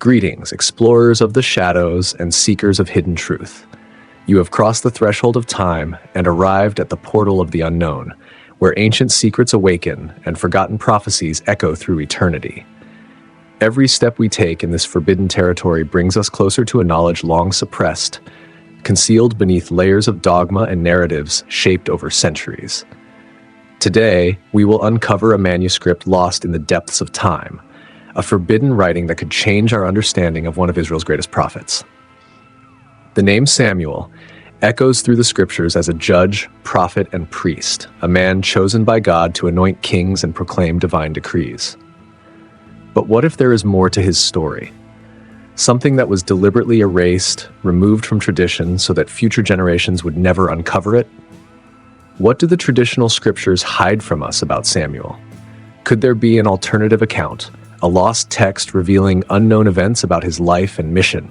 Greetings, explorers of the shadows and seekers of hidden truth. You have crossed the threshold of time and arrived at the portal of the unknown, where ancient secrets awaken and forgotten prophecies echo through eternity. Every step we take in this forbidden territory brings us closer to a knowledge long suppressed, concealed beneath layers of dogma and narratives shaped over centuries. Today, we will uncover a manuscript lost in the depths of time, a forbidden writing that could change our understanding of one of Israel's greatest prophets. The name Samuel echoes through the scriptures as a judge, prophet, and priest, a man chosen by God to anoint kings and proclaim divine decrees. But what if there is more to his story? Something that was deliberately erased, removed from tradition so that future generations would never uncover it? What do the traditional scriptures hide from us about Samuel? Could there be an alternative account, a lost text revealing unknown events about his life and mission?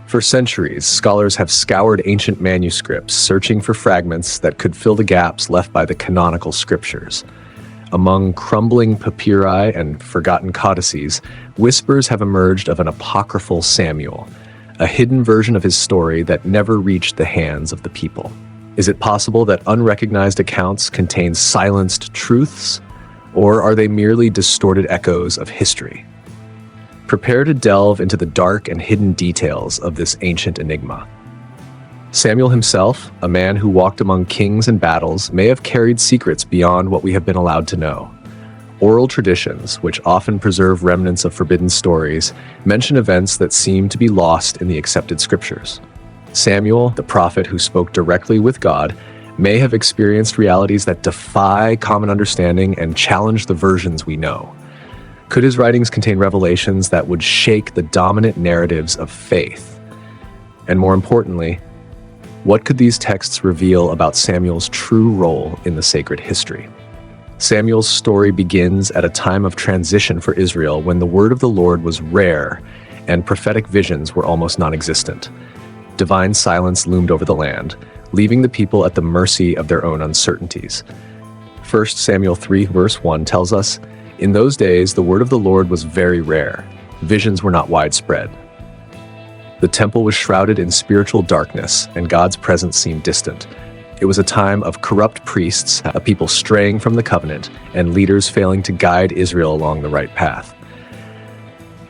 For centuries, scholars have scoured ancient manuscripts, searching for fragments that could fill the gaps left by the canonical scriptures. Among crumbling papyri and forgotten codices, whispers have emerged of an apocryphal Samuel, a hidden version of his story that never reached the hands of the people. Is it possible that unrecognized accounts contain silenced truths? Or are they merely distorted echoes of history? Prepare to delve into the dark and hidden details of this ancient enigma. Samuel himself, a man who walked among kings and battles, may have carried secrets beyond what we have been allowed to know. Oral traditions, which often preserve remnants of forbidden stories, mention events that seem to be lost in the accepted scriptures. Samuel, the prophet who spoke directly with God, may have experienced realities that defy common understanding and challenge the versions we know. Could his writings contain revelations that would shake the dominant narratives of faith? And more importantly, what could these texts reveal about Samuel's true role in the sacred history? Samuel's story begins at a time of transition for Israel when the word of the Lord was rare and prophetic visions were almost non-existent. Divine silence loomed over the land, leaving the people at the mercy of their own uncertainties. 1 Samuel 3 verse 1 tells us, "In those days the word of the Lord was very rare. Visions were not widespread. The temple was shrouded in spiritual darkness, and God's presence seemed distant. It was a time of corrupt priests, a people straying from the covenant, and leaders failing to guide Israel along the right path."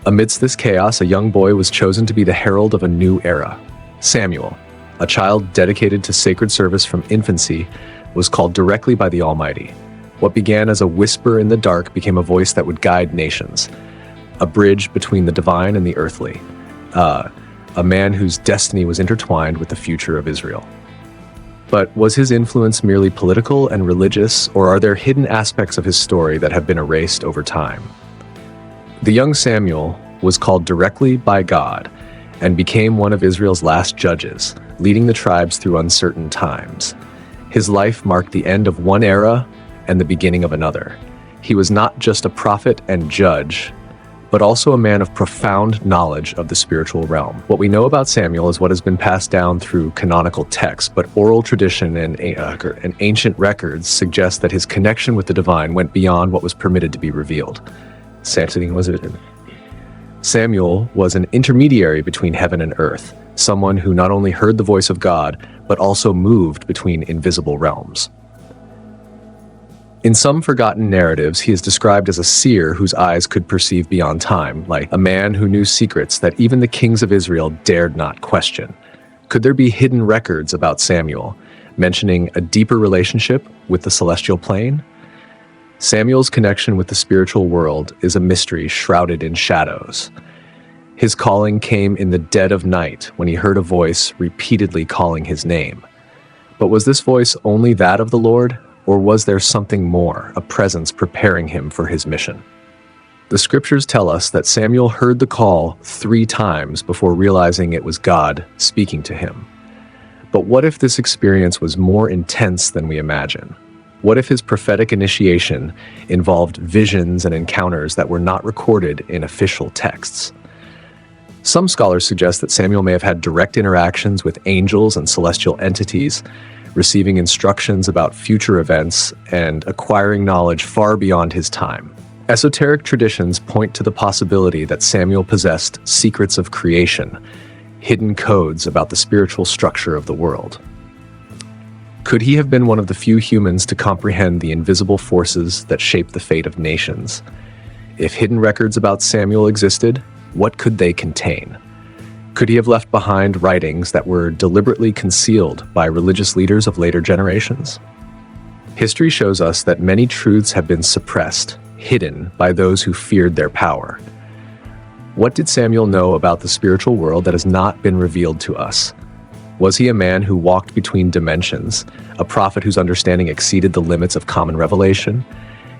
Amidst this chaos, a young boy was chosen to be the herald of a new era. Samuel, a child dedicated to sacred service from infancy, was called directly by the Almighty. What began as a whisper in the dark became a voice that would guide nations, a bridge between the divine and the earthly, a man whose destiny was intertwined with the future of Israel. But was his influence merely political and religious, or are there hidden aspects of his story that have been erased over time? The young Samuel was called directly by God and became one of Israel's last judges, leading the tribes through uncertain times. His life marked the end of one era and the beginning of another. He was not just a prophet and judge, but also a man of profound knowledge of the spiritual realm. What we know about Samuel is what has been passed down through canonical texts, but oral tradition and ancient records suggest that his connection with the divine went beyond what was permitted to be revealed. Samuel was an intermediary between heaven and earth, someone who not only heard the voice of God, but also moved between invisible realms. In some forgotten narratives, he is described as a seer whose eyes could perceive beyond time, like a man who knew secrets that even the kings of Israel dared not question. Could there be hidden records about Samuel, mentioning a deeper relationship with the celestial plane? Samuel's connection with the spiritual world is a mystery shrouded in shadows. His calling came in the dead of night when he heard a voice repeatedly calling his name. But was this voice only that of the Lord? Or was there something more, a presence preparing him for his mission? The scriptures tell us that Samuel heard the call 3 times before realizing it was God speaking to him. But what if this experience was more intense than we imagine? What if his prophetic initiation involved visions and encounters that were not recorded in official texts? Some scholars suggest that Samuel may have had direct interactions with angels and celestial entities, receiving instructions about future events and acquiring knowledge far beyond his time. Esoteric traditions point to the possibility that Samuel possessed secrets of creation, hidden codes about the spiritual structure of the world. Could he have been one of the few humans to comprehend the invisible forces that shape the fate of nations? If hidden records about Samuel existed, what could they contain? Could he have left behind writings that were deliberately concealed by religious leaders of later generations? History shows us that many truths have been suppressed, hidden by those who feared their power. What did Samuel know about the spiritual world that has not been revealed to us? Was he a man who walked between dimensions, a prophet whose understanding exceeded the limits of common revelation?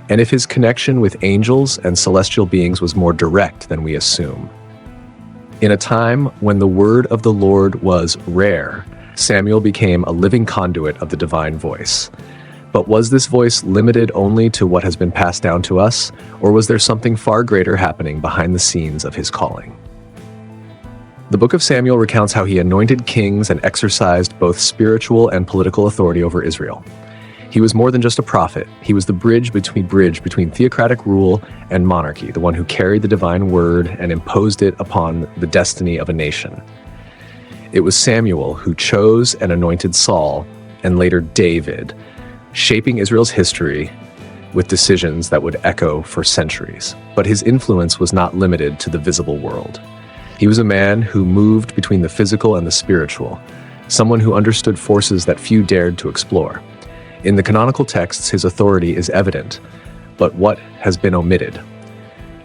And if his connection with angels and celestial beings was more direct than we assume? In a time when the word of the Lord was rare, Samuel became a living conduit of the divine voice. But was this voice limited only to what has been passed down to us, or was there something far greater happening behind the scenes of his calling? The book of Samuel recounts how he anointed kings and exercised both spiritual and political authority over Israel. He was more than just a prophet. He was the bridge between theocratic rule and monarchy, the one who carried the divine word and imposed it upon the destiny of a nation. It was Samuel who chose and anointed Saul, and later David, shaping Israel's history with decisions that would echo for centuries. But his influence was not limited to the visible world. He was a man who moved between the physical and the spiritual, someone who understood forces that few dared to explore. In the canonical texts, his authority is evident, but what has been omitted?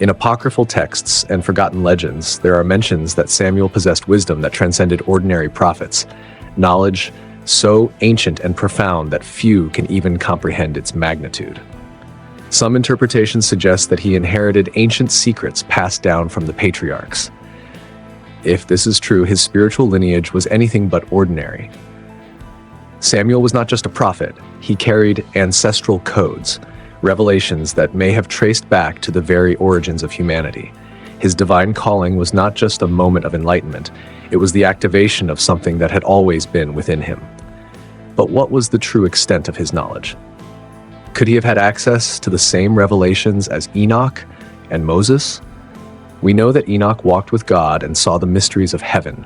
In apocryphal texts and forgotten legends, there are mentions that Samuel possessed wisdom that transcended ordinary prophets, knowledge so ancient and profound that few can even comprehend its magnitude. Some interpretations suggest that he inherited ancient secrets passed down from the patriarchs. If this is true, his spiritual lineage was anything but ordinary. Samuel was not just a prophet, he carried ancestral codes, revelations that may have traced back to the very origins of humanity. His divine calling was not just a moment of enlightenment, it was the activation of something that had always been within him. But what was the true extent of his knowledge? Could he have had access to the same revelations as Enoch and Moses? We know that Enoch walked with God and saw the mysteries of heaven.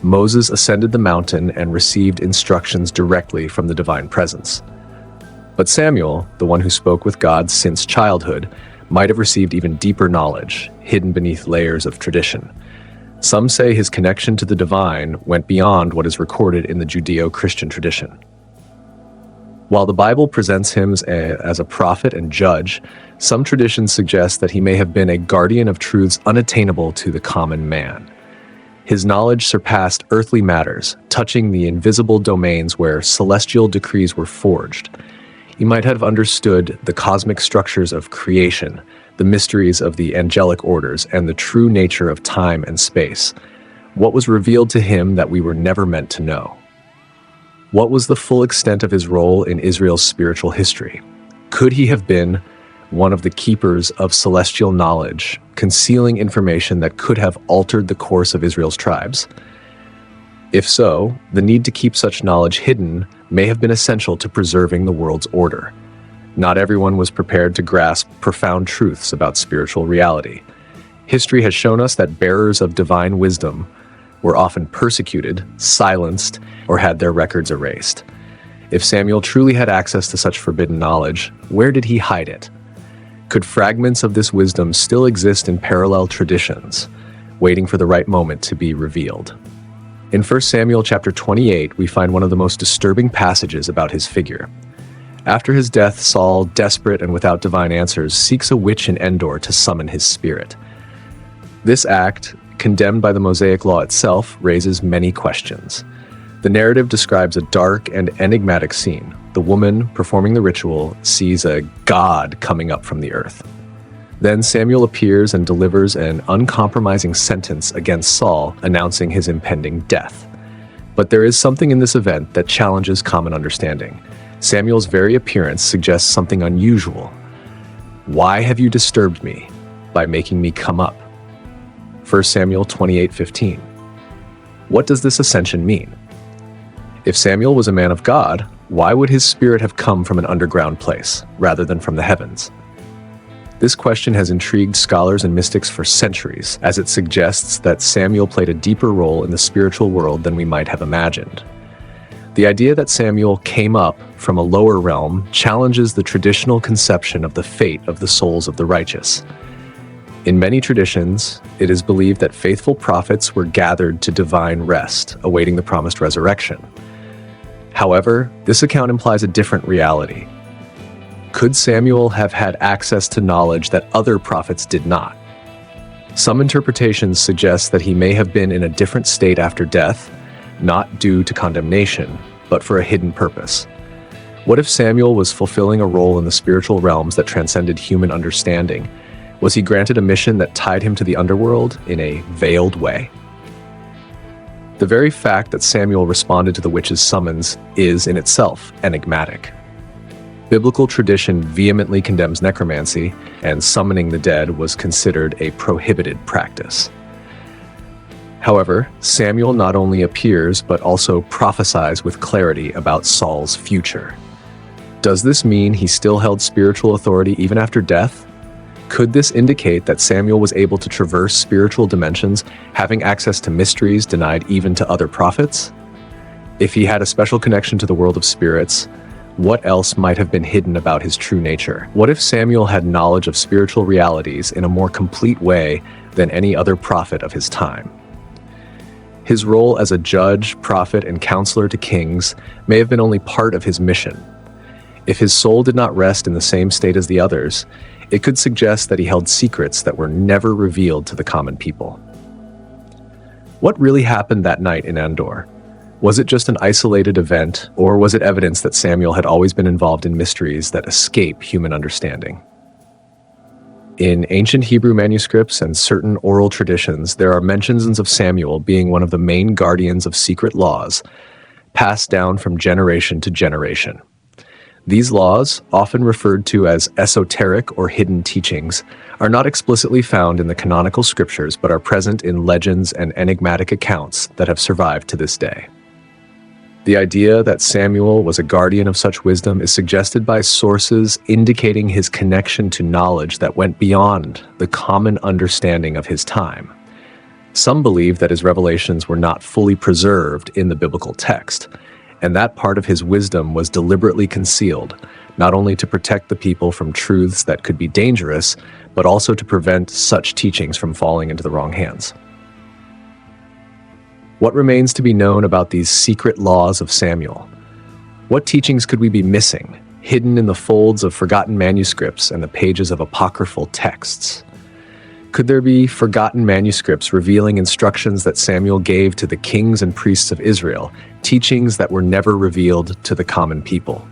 Moses ascended the mountain and received instructions directly from the divine presence. But Samuel, the one who spoke with God since childhood, might have received even deeper knowledge, hidden beneath layers of tradition. Some say his connection to the divine went beyond what is recorded in the Judeo-Christian tradition. While the Bible presents him as a prophet and judge, some traditions suggest that he may have been a guardian of truths unattainable to the common man. His knowledge surpassed earthly matters, touching the invisible domains where celestial decrees were forged. He might have understood the cosmic structures of creation, the mysteries of the angelic orders, and the true nature of time and space. What was revealed to him that we were never meant to know? What was the full extent of his role in Israel's spiritual history? Could he have been one of the keepers of celestial knowledge, concealing information that could have altered the course of Israel's tribes? If so, the need to keep such knowledge hidden may have been essential to preserving the world's order. Not everyone was prepared to grasp profound truths about spiritual reality. History has shown us that bearers of divine wisdom were often persecuted, silenced, or had their records erased. If Samuel truly had access to such forbidden knowledge, where did he hide it? Could fragments of this wisdom still exist in parallel traditions, waiting for the right moment to be revealed? In 1 Samuel chapter 28, we find one of the most disturbing passages about his figure. After his death, Saul, desperate and without divine answers, seeks a witch in Endor to summon his spirit. This act, condemned by the Mosaic law itself, raises many questions. The narrative describes a dark and enigmatic scene. The woman performing the ritual sees a god coming up from the earth. Then Samuel appears and delivers an uncompromising sentence against Saul, announcing his impending death. But there is something in this event that challenges common understanding. Samuel's very appearance suggests something unusual. Why have you disturbed me by making me come up? 1 Samuel 28:15. What does this ascension mean? If Samuel was a man of God, why would his spirit have come from an underground place rather than from the heavens? This question has intrigued scholars and mystics for centuries, as it suggests that Samuel played a deeper role in the spiritual world than we might have imagined. The idea that Samuel came up from a lower realm challenges the traditional conception of the fate of the souls of the righteous. In many traditions, it is believed that faithful prophets were gathered to divine rest, awaiting the promised resurrection. However, this account implies a different reality. Could Samuel have had access to knowledge that other prophets did not? Some interpretations suggest that he may have been in a different state after death, not due to condemnation, but for a hidden purpose. What if Samuel was fulfilling a role in the spiritual realms that transcended human understanding? Was he granted a mission that tied him to the underworld in a veiled way? The very fact that Samuel responded to the witch's summons is, in itself, enigmatic. Biblical tradition vehemently condemns necromancy, and summoning the dead was considered a prohibited practice. However, Samuel not only appears but also prophesies with clarity about Saul's future. Does this mean he still held spiritual authority even after death? Could this indicate that Samuel was able to traverse spiritual dimensions, having access to mysteries denied even to other prophets? If he had a special connection to the world of spirits, what else might have been hidden about his true nature? What if Samuel had knowledge of spiritual realities in a more complete way than any other prophet of his time? His role as a judge, prophet, and counselor to kings may have been only part of his mission. If his soul did not rest in the same state as the others, it could suggest that he held secrets that were never revealed to the common people. What really happened that night in Andor? Was it just an isolated event, or was it evidence that Samuel had always been involved in mysteries that escape human understanding? In ancient Hebrew manuscripts and certain oral traditions, there are mentions of Samuel being one of the main guardians of secret laws, passed down from generation to generation. These laws, often referred to as esoteric or hidden teachings, are not explicitly found in the canonical scriptures but are present in legends and enigmatic accounts that have survived to this day. The idea that Samuel was a guardian of such wisdom is suggested by sources indicating his connection to knowledge that went beyond the common understanding of his time. Some believe that his revelations were not fully preserved in the biblical text, and that part of his wisdom was deliberately concealed, not only to protect the people from truths that could be dangerous, but also to prevent such teachings from falling into the wrong hands. What remains to be known about these secret laws of Samuel? What teachings could we be missing, hidden in the folds of forgotten manuscripts and the pages of apocryphal texts? Could there be forgotten manuscripts revealing instructions that Samuel gave to the kings and priests of Israel, teachings that were never revealed to the common people?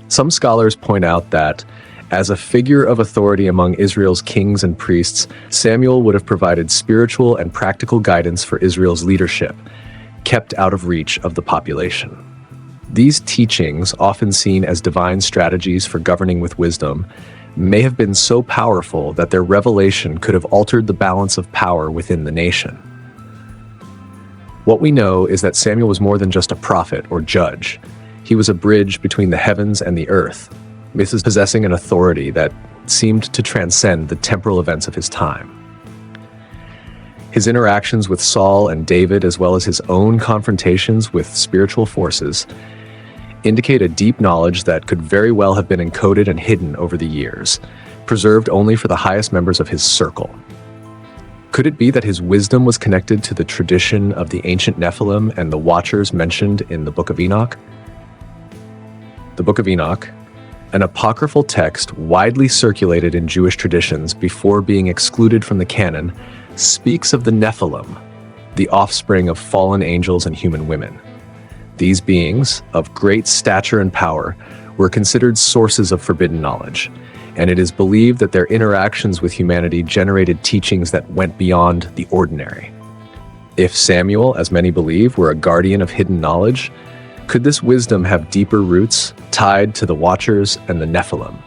Some scholars point out that, as a figure of authority among Israel's kings and priests, Samuel would have provided spiritual and practical guidance for Israel's leadership, kept out of reach of the population. These teachings, often seen as divine strategies for governing with wisdom, may have been so powerful that their revelation could have altered the balance of power within the nation. What we know is that Samuel was more than just a prophet or judge. He was a bridge between the heavens and the earth, possessing an authority that seemed to transcend the temporal events of his time. His interactions with Saul and David, as well as his own confrontations with spiritual forces, indicate a deep knowledge that could very well have been encoded and hidden over the years, preserved only for the highest members of his circle. Could it be that his wisdom was connected to the tradition of the ancient Nephilim and the Watchers mentioned in the Book of Enoch? The Book of Enoch, an apocryphal text widely circulated in Jewish traditions before being excluded from the canon, speaks of the Nephilim, the offspring of fallen angels and human women. These beings, of great stature and power, were considered sources of forbidden knowledge, and it is believed that their interactions with humanity generated teachings that went beyond the ordinary. If Samuel, as many believe, were a guardian of hidden knowledge, could this wisdom have deeper roots tied to the Watchers and the Nephilim?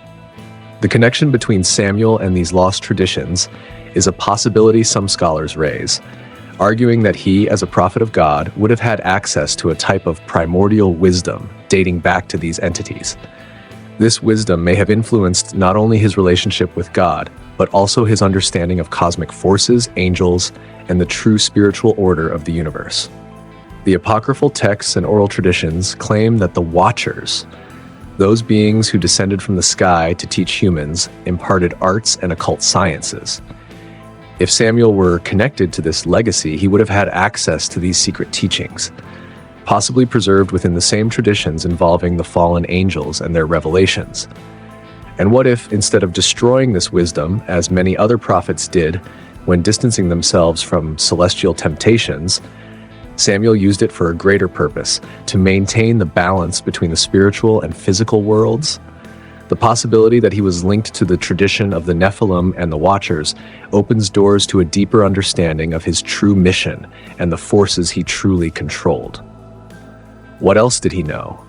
The connection between Samuel and these lost traditions is a possibility some scholars raise, arguing that he, as a prophet of God, would have had access to a type of primordial wisdom dating back to these entities. This wisdom may have influenced not only his relationship with God, but also his understanding of cosmic forces, angels, and the true spiritual order of the universe. The apocryphal texts and oral traditions claim that the Watchers, those beings who descended from the sky to teach humans, imparted arts and occult sciences. If Samuel were connected to this legacy, he would have had access to these secret teachings, possibly preserved within the same traditions involving the fallen angels and their revelations. And what if, instead of destroying this wisdom, as many other prophets did when distancing themselves from celestial temptations, Samuel used it for a greater purpose, to maintain the balance between the spiritual and physical worlds? The possibility that he was linked to the tradition of the Nephilim and the Watchers opens doors to a deeper understanding of his true mission and the forces he truly controlled. What else did he know?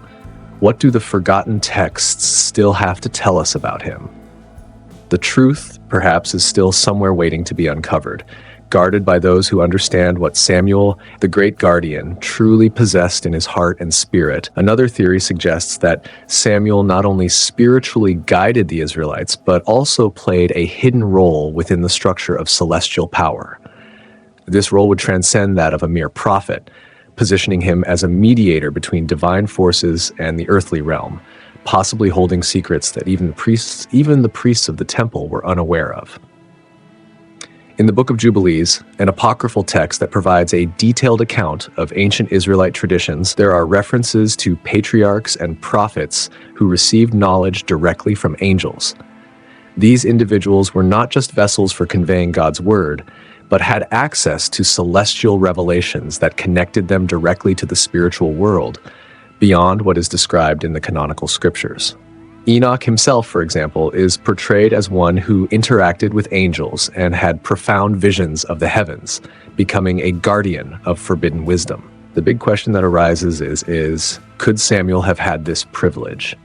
What do the forgotten texts still have to tell us about him? The truth, perhaps, is still somewhere waiting to be uncovered, guarded by those who understand what Samuel, the great guardian, truly possessed in his heart and spirit. Another theory suggests that Samuel not only spiritually guided the Israelites, but also played a hidden role within the structure of celestial power. This role would transcend that of a mere prophet, positioning him as a mediator between divine forces and the earthly realm, possibly holding secrets that even the priests of the temple were unaware of. In the Book of Jubilees, an apocryphal text that provides a detailed account of ancient Israelite traditions, there are references to patriarchs and prophets who received knowledge directly from angels. These individuals were not just vessels for conveying God's word, but had access to celestial revelations that connected them directly to the spiritual world, beyond what is described in the canonical scriptures. Enoch himself, for example, is portrayed as one who interacted with angels and had profound visions of the heavens, becoming a guardian of forbidden wisdom. The big question that arises is, could Samuel have had this privilege?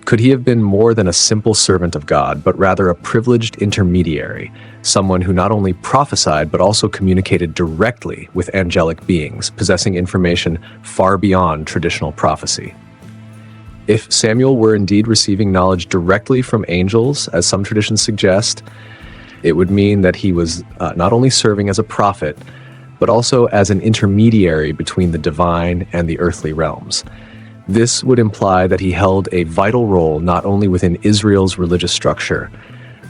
Could he have been more than a simple servant of God, but rather a privileged intermediary, someone who not only prophesied, but also communicated directly with angelic beings, possessing information far beyond traditional prophecy? If Samuel were indeed receiving knowledge directly from angels, as some traditions suggest, it would mean that he was not only serving as a prophet, but also as an intermediary between the divine and the earthly realms. This would imply that he held a vital role not only within Israel's religious structure,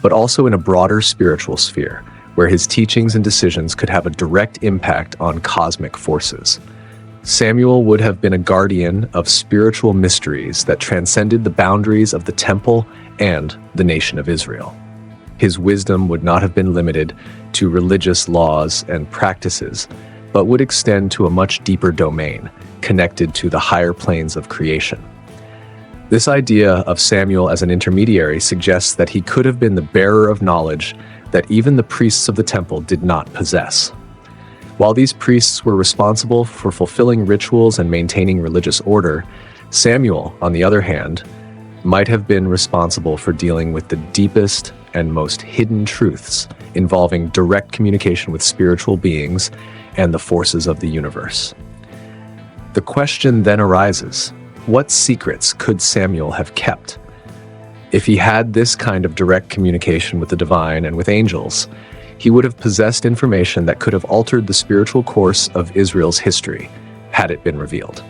but also in a broader spiritual sphere, where his teachings and decisions could have a direct impact on cosmic forces. Samuel would have been a guardian of spiritual mysteries that transcended the boundaries of the temple and the nation of Israel. His wisdom would not have been limited to religious laws and practices, but would extend to a much deeper domain, connected to the higher planes of creation. This idea of Samuel as an intermediary suggests that he could have been the bearer of knowledge that even the priests of the temple did not possess. While these priests were responsible for fulfilling rituals and maintaining religious order, Samuel, on the other hand, might have been responsible for dealing with the deepest and most hidden truths involving direct communication with spiritual beings and the forces of the universe. The question then arises, what secrets could Samuel have kept? If he had this kind of direct communication with the divine and with angels, he would have possessed information that could have altered the spiritual course of Israel's history, had it been revealed.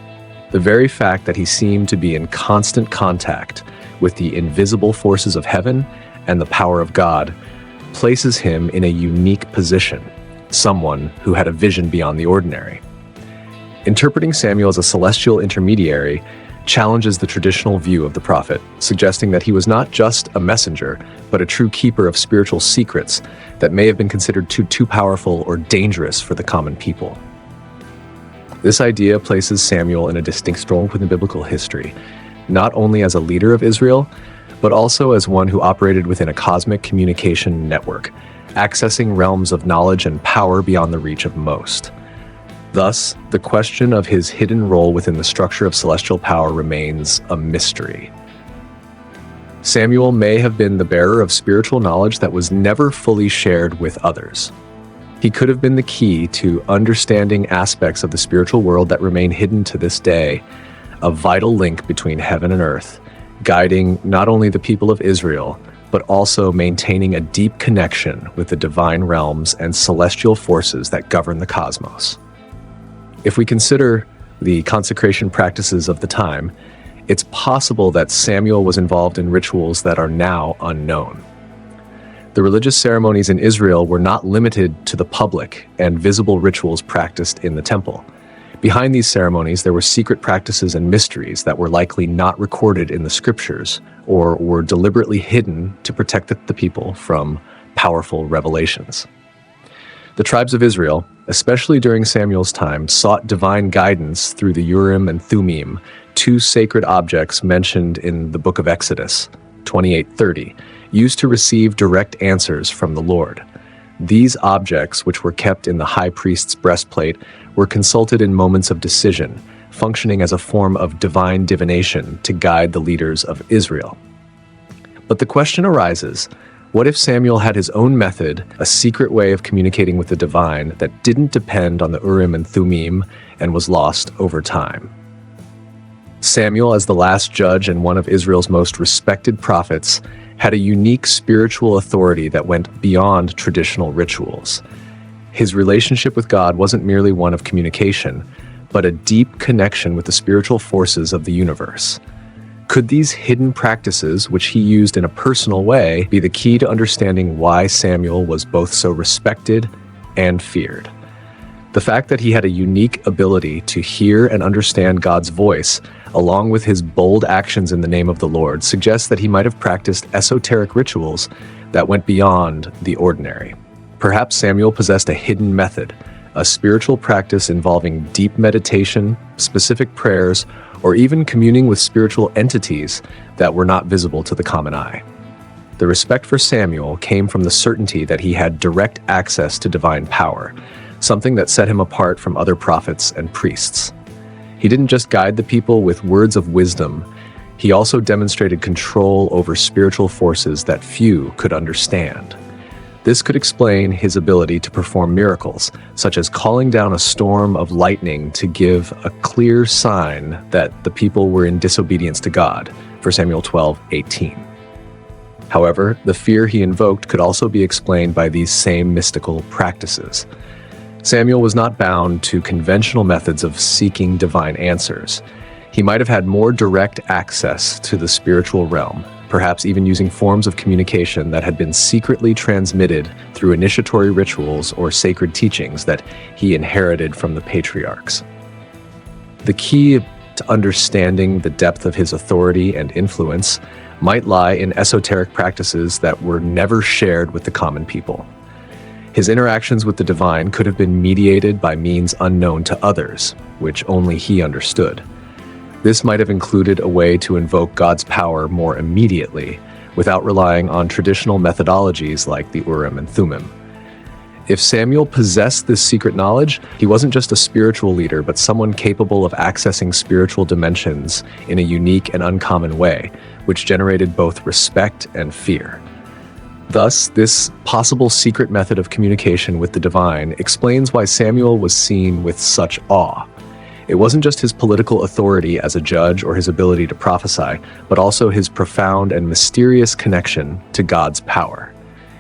The very fact that he seemed to be in constant contact with the invisible forces of heaven and the power of God places him in a unique position, someone who had a vision beyond the ordinary. Interpreting Samuel as a celestial intermediary challenges the traditional view of the prophet, suggesting that he was not just a messenger, but a true keeper of spiritual secrets that may have been considered too powerful or dangerous for the common people. This idea places Samuel in a distinct role within biblical history, not only as a leader of Israel, but also as one who operated within a cosmic communication network, accessing realms of knowledge and power beyond the reach of most. Thus, the question of his hidden role within the structure of celestial power remains a mystery. Samuel may have been the bearer of spiritual knowledge that was never fully shared with others. He could have been the key to understanding aspects of the spiritual world that remain hidden to this day, a vital link between heaven and earth, guiding not only the people of Israel, but also maintaining a deep connection with the divine realms and celestial forces that govern the cosmos. If we consider the consecration practices of the time, it's possible that Samuel was involved in rituals that are now unknown. The religious ceremonies in Israel were not limited to the public and visible rituals practiced in the temple. Behind these ceremonies, there were secret practices and mysteries that were likely not recorded in the scriptures or were deliberately hidden to protect the people from powerful revelations. The tribes of Israel, especially during Samuel's time, sought divine guidance through the Urim and Thummim, two sacred objects mentioned in the book of Exodus 28:30, used to receive direct answers from the Lord. These objects, which were kept in the high priest's breastplate, were consulted in moments of decision, functioning as a form of divine divination to guide the leaders of Israel. But the question arises, what if Samuel had his own method, a secret way of communicating with the divine that didn't depend on the Urim and Thummim and was lost over time? Samuel, as the last judge and one of Israel's most respected prophets, had a unique spiritual authority that went beyond traditional rituals. His relationship with God wasn't merely one of communication, but a deep connection with the spiritual forces of the universe. Could these hidden practices, which he used in a personal way, be the key to understanding why Samuel was both so respected and feared? The fact that he had a unique ability to hear and understand God's voice, along with his bold actions in the name of the Lord, suggests that he might have practiced esoteric rituals that went beyond the ordinary. Perhaps Samuel possessed a hidden method, a spiritual practice involving deep meditation, specific prayers, or even communing with spiritual entities that were not visible to the common eye. The respect for Samuel came from the certainty that he had direct access to divine power, something that set him apart from other prophets and priests. He didn't just guide the people with words of wisdom, he also demonstrated control over spiritual forces that few could understand. This could explain his ability to perform miracles, such as calling down a storm of lightning to give a clear sign that the people were in disobedience to God, 1 Samuel 12:18. However, the fear he invoked could also be explained by these same mystical practices. Samuel was not bound to conventional methods of seeking divine answers. He might have had more direct access to the spiritual realm, perhaps even using forms of communication that had been secretly transmitted through initiatory rituals or sacred teachings that he inherited from the patriarchs. The key to understanding the depth of his authority and influence might lie in esoteric practices that were never shared with the common people. His interactions with the divine could have been mediated by means unknown to others, which only he understood. This might have included a way to invoke God's power more immediately, without relying on traditional methodologies like the Urim and Thummim. If Samuel possessed this secret knowledge, he wasn't just a spiritual leader, but someone capable of accessing spiritual dimensions in a unique and uncommon way, which generated both respect and fear. Thus, this possible secret method of communication with the divine explains why Samuel was seen with such awe. It wasn't just his political authority as a judge or his ability to prophesy, but also his profound and mysterious connection to God's power.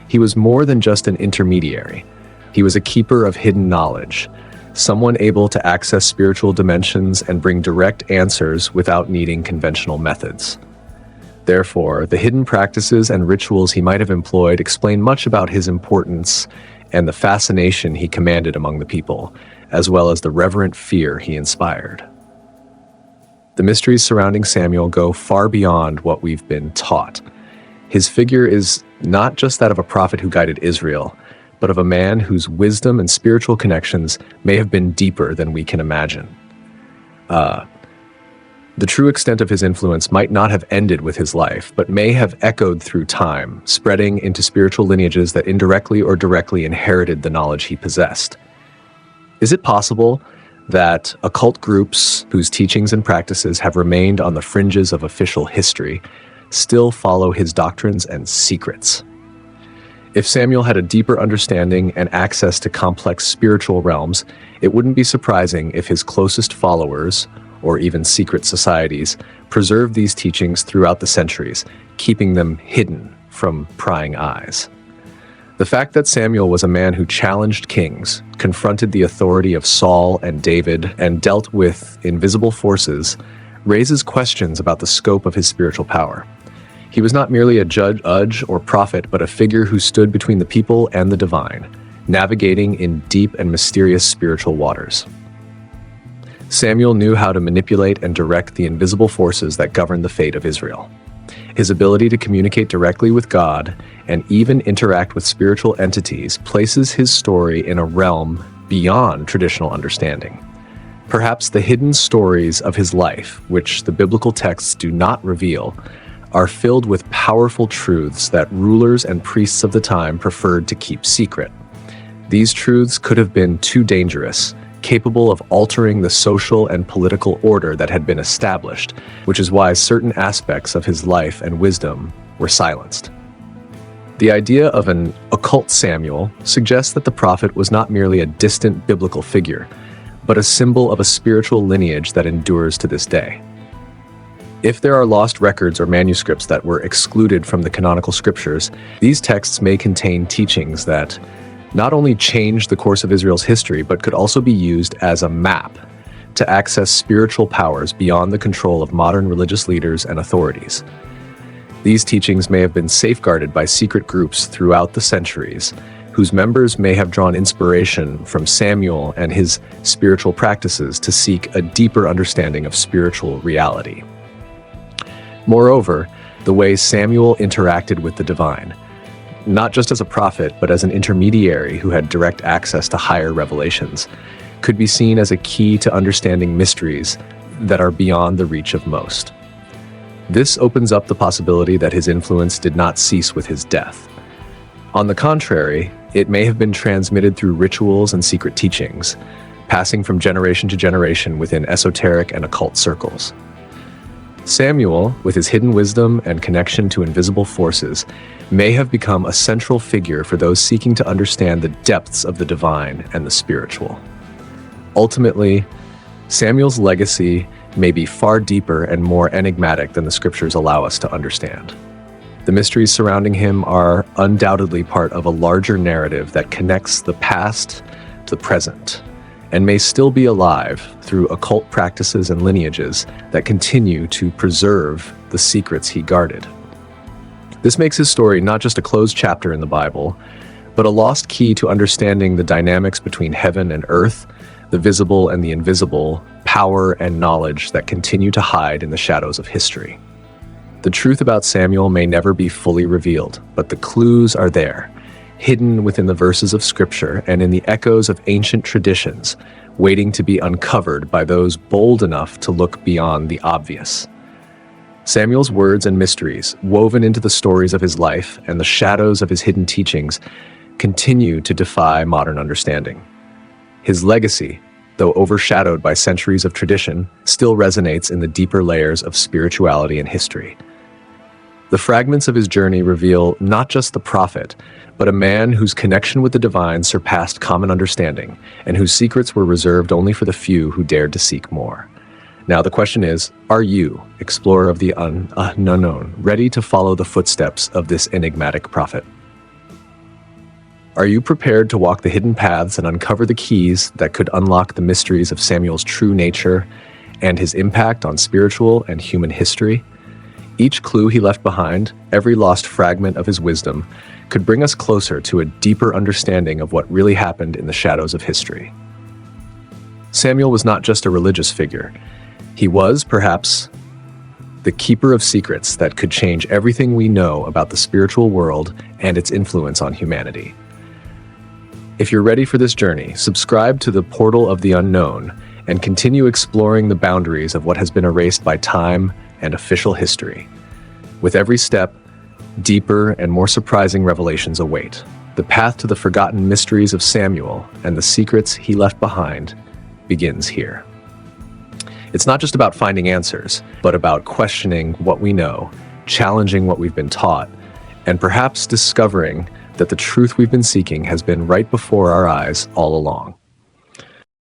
He was more than just an intermediary. He was a keeper of hidden knowledge, someone able to access spiritual dimensions and bring direct answers without needing conventional methods. Therefore, the hidden practices and rituals he might have employed explain much about his importance and the fascination he commanded among the people, as well as the reverent fear he inspired. The mysteries surrounding Samuel go far beyond what we've been taught. His figure is not just that of a prophet who guided Israel, but of a man whose wisdom and spiritual connections may have been deeper than we can imagine. The true extent of his influence might not have ended with his life, but may have echoed through time, spreading into spiritual lineages that indirectly or directly inherited the knowledge he possessed. Is it possible that occult groups whose teachings and practices have remained on the fringes of official history still follow his doctrines and secrets? If Samuel had a deeper understanding and access to complex spiritual realms, it wouldn't be surprising if his closest followers, or even secret societies, preserved these teachings throughout the centuries, keeping them hidden from prying eyes. The fact that Samuel was a man who challenged kings, confronted the authority of Saul and David, and dealt with invisible forces raises questions about the scope of his spiritual power. He was not merely a judge or prophet, but a figure who stood between the people and the divine, navigating in deep and mysterious spiritual waters. Samuel knew how to manipulate and direct the invisible forces that governed the fate of Israel. His ability to communicate directly with God and even interact with spiritual entities places his story in a realm beyond traditional understanding. Perhaps the hidden stories of his life, which the biblical texts do not reveal, are filled with powerful truths that rulers and priests of the time preferred to keep secret. These truths could have been too dangerous, capable of altering the social and political order that had been established, which is why certain aspects of his life and wisdom were silenced. The idea of an occult Samuel suggests that the prophet was not merely a distant biblical figure, but a symbol of a spiritual lineage that endures to this day. If there are lost records or manuscripts that were excluded from the canonical scriptures, these texts may contain teachings that not only changed the course of Israel's history, but could also be used as a map to access spiritual powers beyond the control of modern religious leaders and authorities. These teachings may have been safeguarded by secret groups throughout the centuries, whose members may have drawn inspiration from Samuel and his spiritual practices to seek a deeper understanding of spiritual reality. Moreover, the way Samuel interacted with the divine, not just as a prophet, but as an intermediary who had direct access to higher revelations, could be seen as a key to understanding mysteries that are beyond the reach of most. This opens up the possibility that his influence did not cease with his death. On the contrary, it may have been transmitted through rituals and secret teachings, passing from generation to generation within esoteric and occult circles. Samuel, with his hidden wisdom and connection to invisible forces, may have become a central figure for those seeking to understand the depths of the divine and the spiritual. Ultimately, Samuel's legacy may be far deeper and more enigmatic than the scriptures allow us to understand. The mysteries surrounding him are undoubtedly part of a larger narrative that connects the past to the present, and may still be alive through occult practices and lineages that continue to preserve the secrets he guarded. This makes his story not just a closed chapter in the Bible, but a lost key to understanding the dynamics between heaven and earth, the visible and the invisible, power and knowledge that continue to hide in the shadows of history. The truth about Samuel may never be fully revealed, but the clues are there, hidden within the verses of Scripture and in the echoes of ancient traditions, waiting to be uncovered by those bold enough to look beyond the obvious. Samuel's words and mysteries, woven into the stories of his life and the shadows of his hidden teachings, continue to defy modern understanding. His legacy, though overshadowed by centuries of tradition, still resonates in the deeper layers of spirituality and history. The fragments of his journey reveal not just the prophet, but a man whose connection with the divine surpassed common understanding, and whose secrets were reserved only for the few who dared to seek more. Now the question is, are you, explorer of the unknown, ready to follow the footsteps of this enigmatic prophet? Are you prepared to walk the hidden paths and uncover the keys that could unlock the mysteries of Samuel's true nature and his impact on spiritual and human history? Each clue he left behind, every lost fragment of his wisdom, could bring us closer to a deeper understanding of what really happened in the shadows of history. Samuel was not just a religious figure. He was, perhaps, the keeper of secrets that could change everything we know about the spiritual world and its influence on humanity. If you're ready for this journey, subscribe to the Portal of the Unknown and continue exploring the boundaries of what has been erased by time and official history. With every step, deeper and more surprising revelations await. The path to the forgotten mysteries of Samuel and the secrets he left behind begins here. It's not just about finding answers, but about questioning what we know, challenging what we've been taught, and perhaps discovering that the truth we've been seeking has been right before our eyes all along.